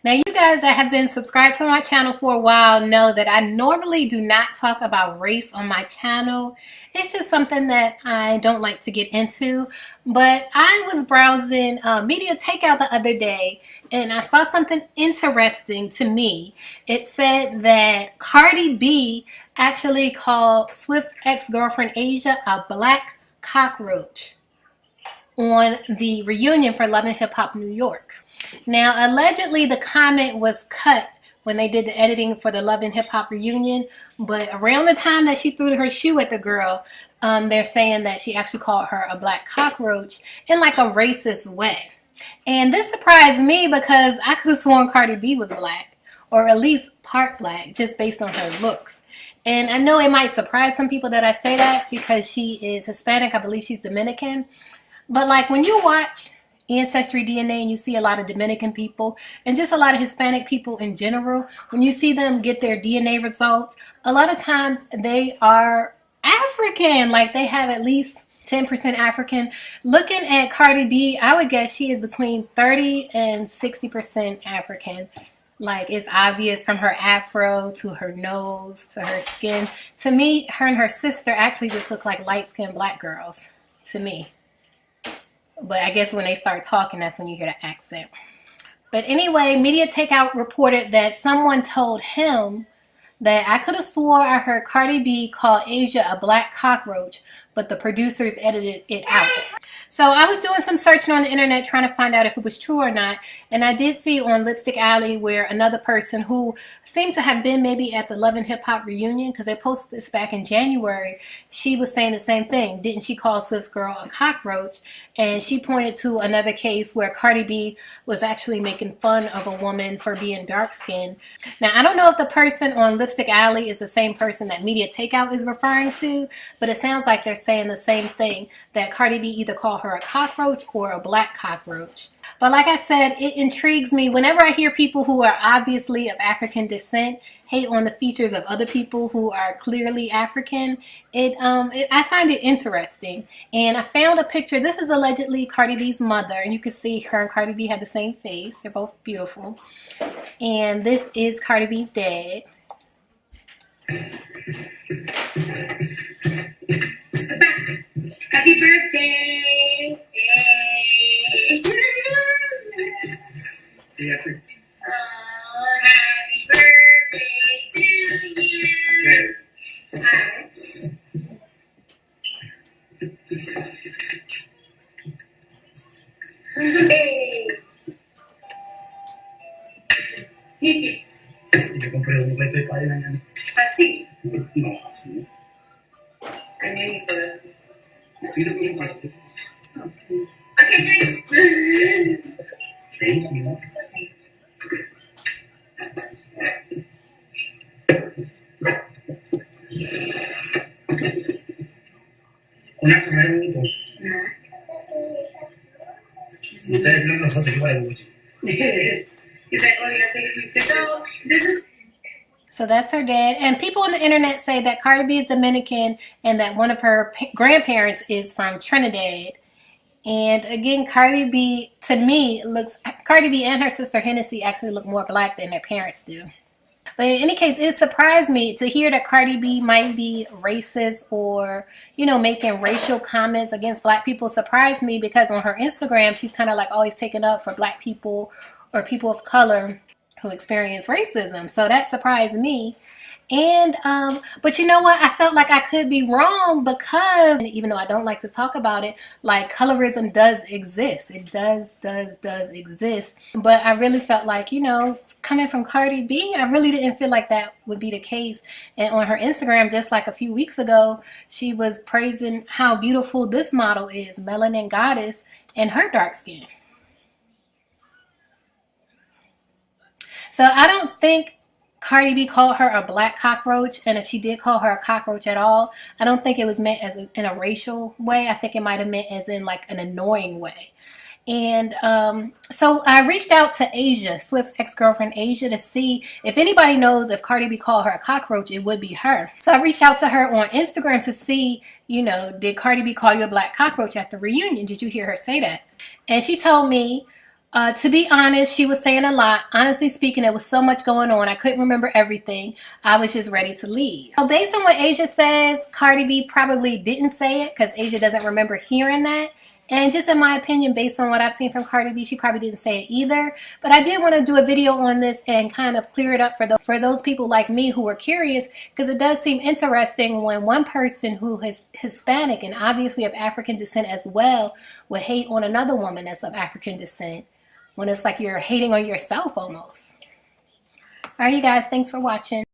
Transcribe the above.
Now, you guys that have been subscribed to my channel for a while know that I normally do not talk about race on my channel. It's just something that I don't like to get into. But I was browsing media takeout the other day and I saw something interesting to me. It said that Cardi B actually called Swift's ex-girlfriend Asia a black cockroach on the reunion for Love and Hip Hop New York. Now, allegedly, the comment was cut when they did the editing for the Love and Hip Hop reunion, but around the time that she threw her shoe at the girl, they're saying that she actually called her a black cockroach in like a racist way. And this surprised me because I could have sworn Cardi B was black, or at least part black, just based on her looks. And I know it might surprise some people that I say that because she is Hispanic. I believe she's Dominican. But like when you watch Ancestry DNA and you see a lot of Dominican people and just a lot of Hispanic people in general, when you see them get their DNA results, a lot of times they are African. Like they have at least 10% African. Looking at Cardi B, I would guess she is between 30 and 60% African. Like it's obvious from her afro to her nose to her skin. To me, her and her sister actually just look like light-skinned black girls to me. But I guess when they start talking, that's when you hear the accent. But anyway, Media Takeout reported that someone told him that I could have swore I heard Cardi B call Asia a black cockroach, but the producers edited it out. So I was doing some searching on the internet trying to find out if it was true or not. And I did see on Lipstick Alley where another person who seemed to have been maybe at the Love and Hip Hop reunion, because they posted this back in January, she was saying the same thing. Didn't she call Swift's girl a cockroach? And she pointed to another case where Cardi B was actually making fun of a woman for being dark-skinned. Now, I don't know if the person on Lipstick Alley is the same person that Media Takeout is referring to, but it sounds like they're saying the same thing, that Cardi B either called her a cockroach or a black cockroach. But like I said, it intrigues me whenever I hear people who are obviously of African descent hate on the features of other people who are clearly African. I find it interesting. And I found a picture. This is allegedly Cardi B's mother, and you can see her and Cardi B have the same face. They're both beautiful. And this is Cardi B's dad. Happy birthday! Yay! Oh, happy birthday to you! Hi. Hey! Le compré un Pepe para mañana. ¿Así? No, sí. Estoy de acuerdo con esto. Okay, guys. Thank you. Una carrera bonita. Ustedes tienen una foto que va a ir. He's like, oh, yeah, take me. So, this is. So that's her dad. And people on the internet say that Cardi B is Dominican and that one of her grandparents is from Trinidad. And again, Cardi B, to me, Cardi B and her sister Hennessy actually look more black than their parents do. But in any case, it surprised me to hear that Cardi B might be racist or, making racial comments against black people. Surprised me because on her Instagram, she's kind of like always taken up for black people or people of color who experience racism. So that surprised me. And but you know what, I felt like I could be wrong because even though I don't like to talk about it, like colorism does exist. It does exist. But I really felt like, coming from Cardi B, I really didn't feel like that would be the case. And on her Instagram just like a few weeks ago, she was praising how beautiful this model is, Melanin Goddess, and her dark skin. So I don't think Cardi B called her a black cockroach, and if she did call her a cockroach at all, I don't think it was meant as in a racial way. I think it might have meant as in like an annoying way. And so I reached out to Asia, Swift's ex-girlfriend Asia, to see if anybody knows if Cardi B called her a cockroach, it would be her. So I reached out to her on Instagram to see, did Cardi B call you a black cockroach at the reunion? Did you hear her say that? And she told me, To be honest, she was saying a lot. Honestly speaking, there was so much going on. I couldn't remember everything. I was just ready to leave. So based on what Asia says, Cardi B probably didn't say it because Asia doesn't remember hearing that. And just in my opinion, based on what I've seen from Cardi B, she probably didn't say it either. But I did want to do a video on this and kind of clear it up for those people like me who are curious, because it does seem interesting when one person who is Hispanic and obviously of African descent as well would hate on another woman that's of African descent, when it's like you're hating on yourself almost. All right, you guys, thanks for watching.